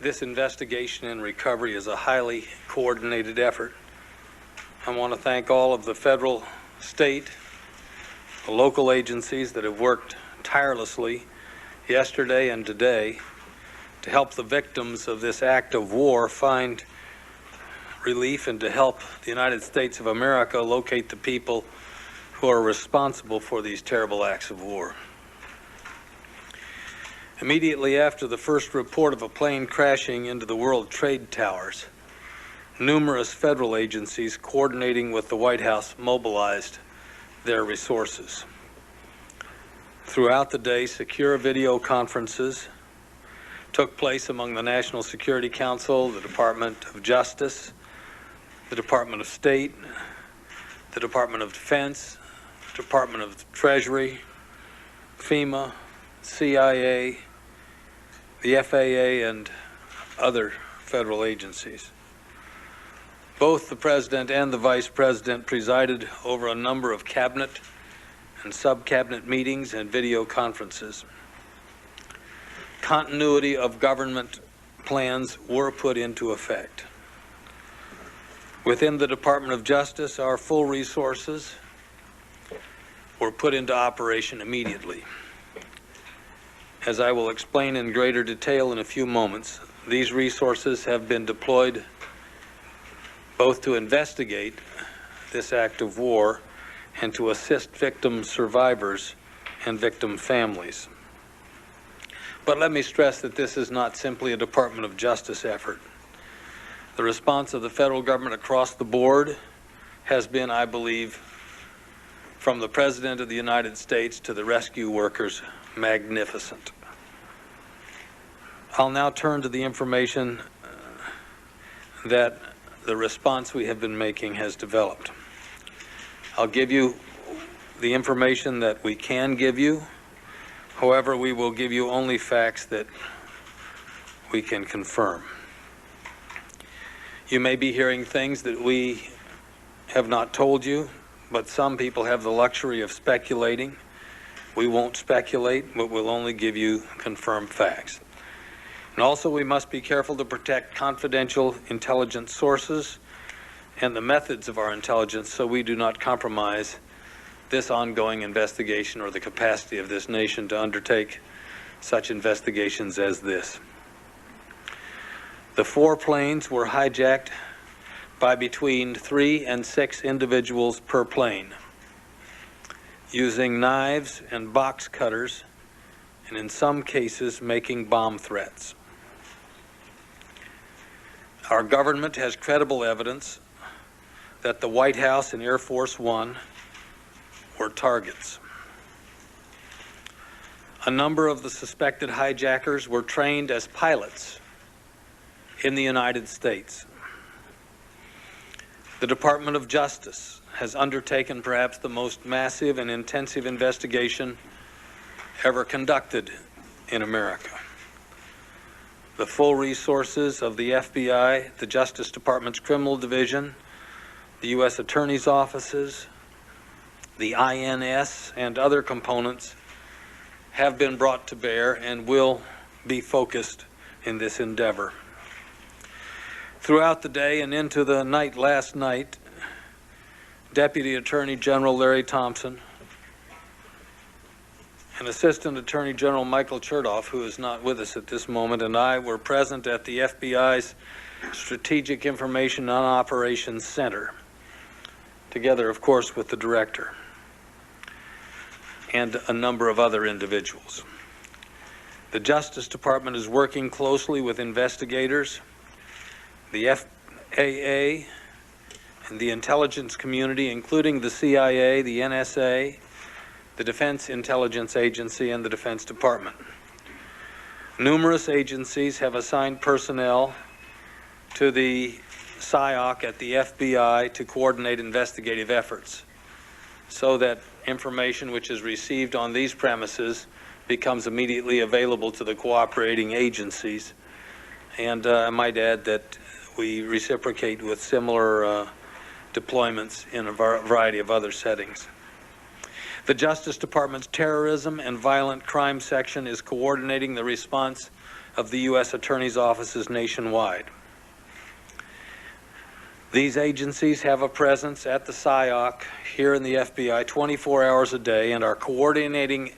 This investigation and recovery is a highly coordinated effort. I want to thank all of the federal, state, the local agencies that have worked tirelessly yesterday and today to help the victims of this act of war find relief and to help the United States of America locate the people who are responsible for these terrible acts of war. Immediately after the first report of a plane crashing into the World Trade Towers, numerous federal agencies coordinating with the White House mobilized their resources. Throughout the day, secure video conferences took place among the National Security Council, the Department of Justice, the Department of State, the Department of Defense, Department of Treasury, FEMA, CIA, the FAA, and other federal agencies. Both the President and the Vice President presided over a number of cabinet and sub-cabinet meetings and video conferences. Continuity of government plans were put into effect. Within the Department of Justice, our full resources were put into operation immediately. As I will explain in greater detail in a few moments, these resources have been deployed both to investigate this act of war and to assist victim survivors and victim families. But let me stress that this is not simply a Department of Justice effort. The response of the federal government across the board has been, I believe, from the President of the United States to the rescue workers, magnificent. I'll now turn to the information that the response we have been making has developed. I'll give you the information that we can give you. However, we will give you only facts that we can confirm. You may be hearing things that we have not told you, but some people have the luxury of speculating. We won't speculate, but we'll only give you confirmed facts. And also, we must be careful to protect confidential intelligence sources and the methods of our intelligence so we do not compromise this ongoing investigation or the capacity of this nation to undertake such investigations as this. The 4 planes were hijacked by between 3 and 6 individuals per plane, using knives and box cutters, and in some cases making bomb threats. Our government has credible evidence that the White House and Air Force One were targets. A number of the suspected hijackers were trained as pilots in the United States. The Department of Justice has undertaken perhaps the most massive and intensive investigation ever conducted in America. The full resources of the FBI, the Justice Department's Criminal Division, the U.S. Attorney's offices, the INS, and other components have been brought to bear and will be focused in this endeavor. Throughout the day and into the night last night, Deputy Attorney General Larry Thompson and Assistant Attorney General Michael Chertoff, who is not with us at this moment, and I were present at the FBI's Strategic Information and Operations Center, together, of course, with the director and a number of other individuals. The Justice Department is working closely with investigators, the FAA, and the intelligence community, including the CIA, the NSA, the Defense Intelligence Agency, and the Defense Department. Numerous agencies have assigned personnel to the SIOC at the FBI to coordinate investigative efforts so that information which is received on these premises becomes immediately available to the cooperating agencies. And I might add that we reciprocate with similar deployments in a variety of other settings. The Justice Department's Terrorism and Violent Crime Section is coordinating the response of the U.S. Attorney's offices nationwide. These agencies have a presence at the SIOC here in the FBI 24 hours a day and are coordinating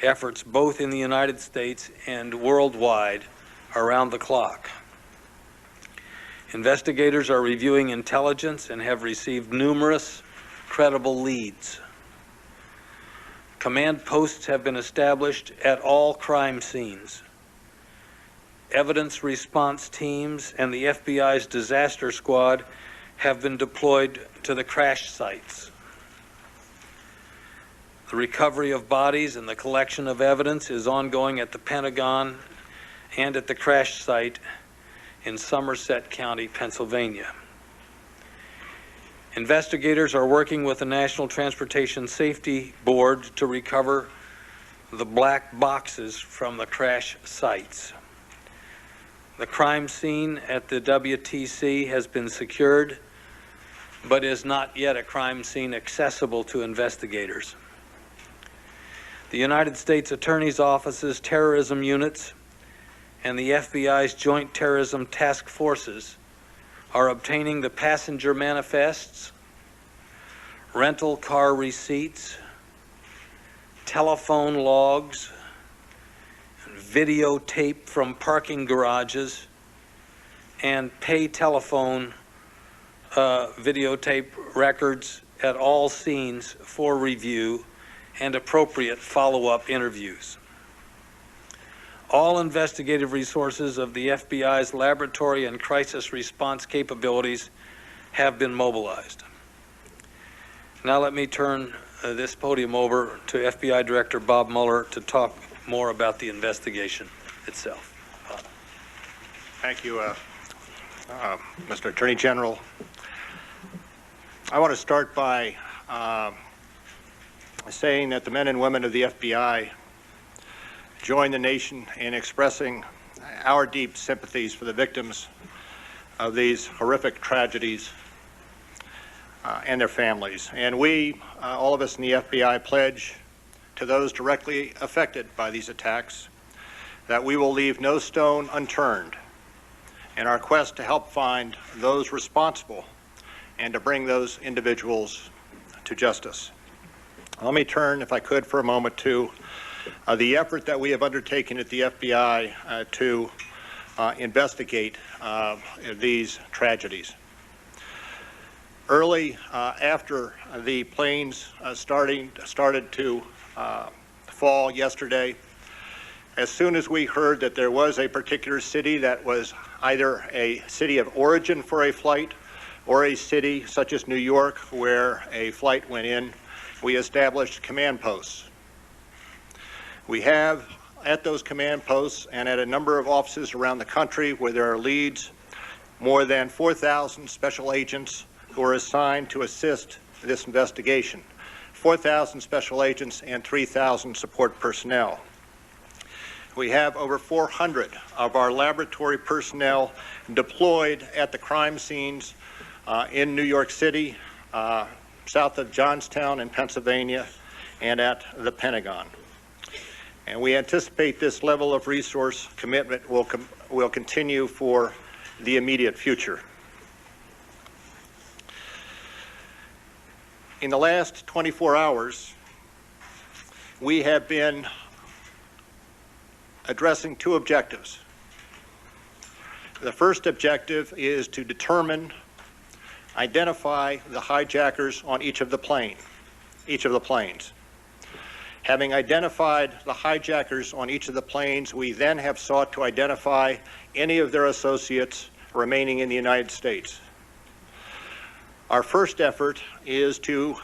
efforts both in the United States and worldwide around the clock. Investigators are reviewing intelligence and have received numerous credible leads. Command posts have been established at all crime scenes. Evidence response teams and the FBI's disaster squad have been deployed to the crash sites. The recovery of bodies and the collection of evidence is ongoing at the Pentagon and at the crash site in Somerset County, Pennsylvania. Investigators are working with the National Transportation Safety Board to recover the black boxes from the crash sites. The crime scene at the WTC has been secured, but is not yet a crime scene accessible to investigators. The United States Attorney's Office's terrorism units and the FBI's Joint Terrorism Task Forces are obtaining the passenger manifests, rental car receipts, telephone logs, videotape from parking garages, and pay telephone videotape records at all scenes for review and appropriate follow-up interviews. All investigative resources of the FBI's laboratory and crisis response capabilities have been mobilized. Now let me turn this podium over to FBI Director Bob Mueller to talk more about the investigation itself. Thank you, Mr. Attorney General. I want to start by saying that the men and women of the FBI join the nation in expressing our deep sympathies for the victims of these horrific tragedies and their families. And we, all of us in the FBI, pledge to those directly affected by these attacks that we will leave no stone unturned in our quest to help find those responsible and to bring those individuals to justice. Let me turn, if I could, for a moment to the effort that we have undertaken at the FBI to investigate these tragedies. Early after the planes started to fall yesterday, as soon as we heard that there was a particular city that was either a city of origin for a flight or a city such as New York where a flight went in, we established command posts. We have at those command posts and at a number of offices around the country where there are leads, more than 4,000 special agents who are assigned to assist this investigation. 4,000 special agents and 3,000 support personnel. We have over 400 of our laboratory personnel deployed at the crime scenes in New York City, south of Johnstown in Pennsylvania, and at the Pentagon. And we anticipate this level of resource commitment will continue for the immediate future. In the last 24 hours, we have been addressing two objectives. The first objective is to determine, identify the hijackers on each of the planes. Having identified the hijackers on each of the planes, we then have sought to identify any of their associates remaining in the United States. Our first effort is to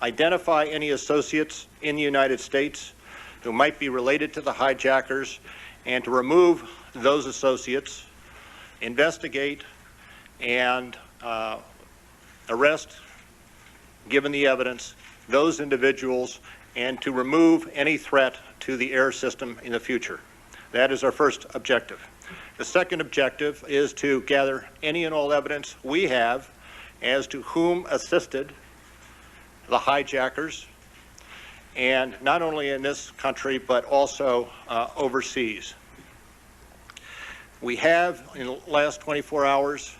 identify any associates in the United States who might be related to the hijackers and to remove those associates, investigate, and arrest, given the evidence, those individuals, and to remove any threat to the air system in the future. That is our first objective. The second objective is to gather any and all evidence we have as to whom assisted the hijackers, and not only in this country, but also overseas. We have, in the last 24 hours,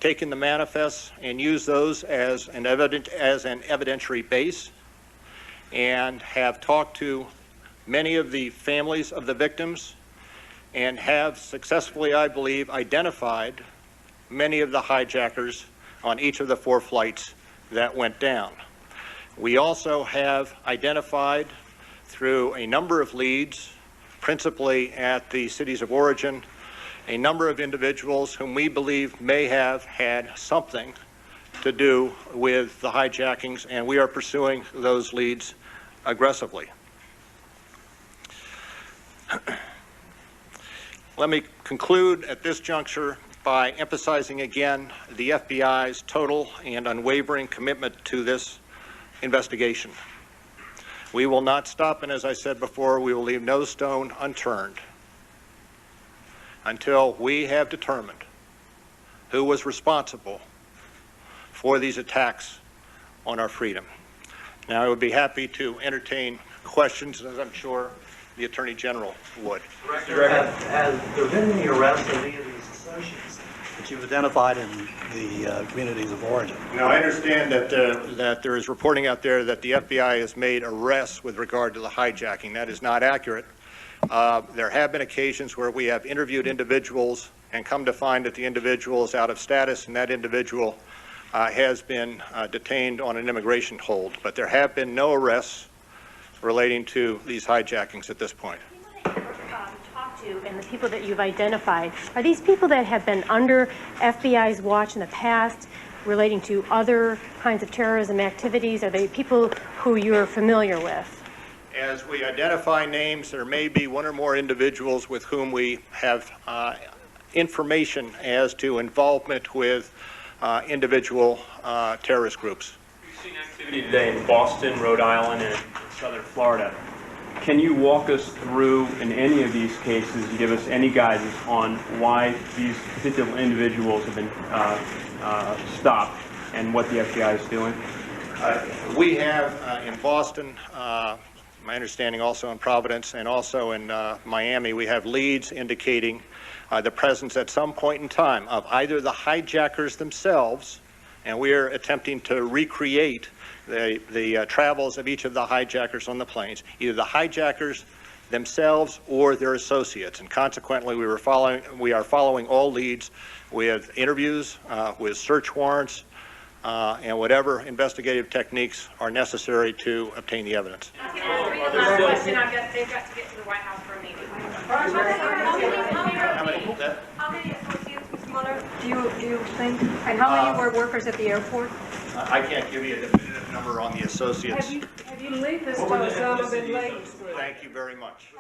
taken the manifests and used those as an evidentiary base, and have talked to many of the families of the victims, and have successfully, I believe, identified many of the hijackers on each of the 4 flights that went down. We also have identified through a number of leads, principally at the cities of origin, a number of individuals whom we believe may have had something to do with the hijackings, and we are pursuing those leads aggressively. Let me conclude at this juncture by emphasizing again the FBI's total and unwavering commitment to this investigation. We will not stop, and as I said before, we will leave no stone unturned until we have determined who was responsible for these attacks on our freedom. Now, I would be happy to entertain questions, as I'm sure the Attorney General would. Director, has there been any arrests of any of these associates that you've identified in the communities of origin? Now, I understand that there is reporting out there that the FBI has made arrests with regard to the hijacking. That is not accurate. There have been occasions where we have interviewed individuals and come to find that the individual is out of status, and that individual has been detained on an immigration hold. But there have been no arrests relating to these hijackings at this point. Talk to and the people that you've identified, are these people that have been under FBI's watch in the past relating to other kinds of terrorism activities? Are they people who you're familiar with? As we identify names, there may be one or more individuals with whom we have information as to involvement with individual terrorist groups. We've seen activity today in Boston, Rhode Island, and southern Florida. Can you walk us through, in any of these cases, give us any guidance on why these particular individuals have been stopped and what the FBI is doing? We have in Boston, my understanding also in Providence and also in Miami, we have leads indicating the presence at some point in time of either the hijackers themselves, and we are attempting to recreate the travels of each of the hijackers on the planes, either the hijackers themselves or their associates, and consequently we are following all leads with interviews, with search warrants, and whatever investigative techniques are necessary to obtain the evidence. They've got to get to the White House for a meeting. How many associates, Mr. Mueller, do you think? And how many were workers at the airport? I can't give you a definitive number on the associates. Have you linked this to Osama bin Laden? Thank you very much.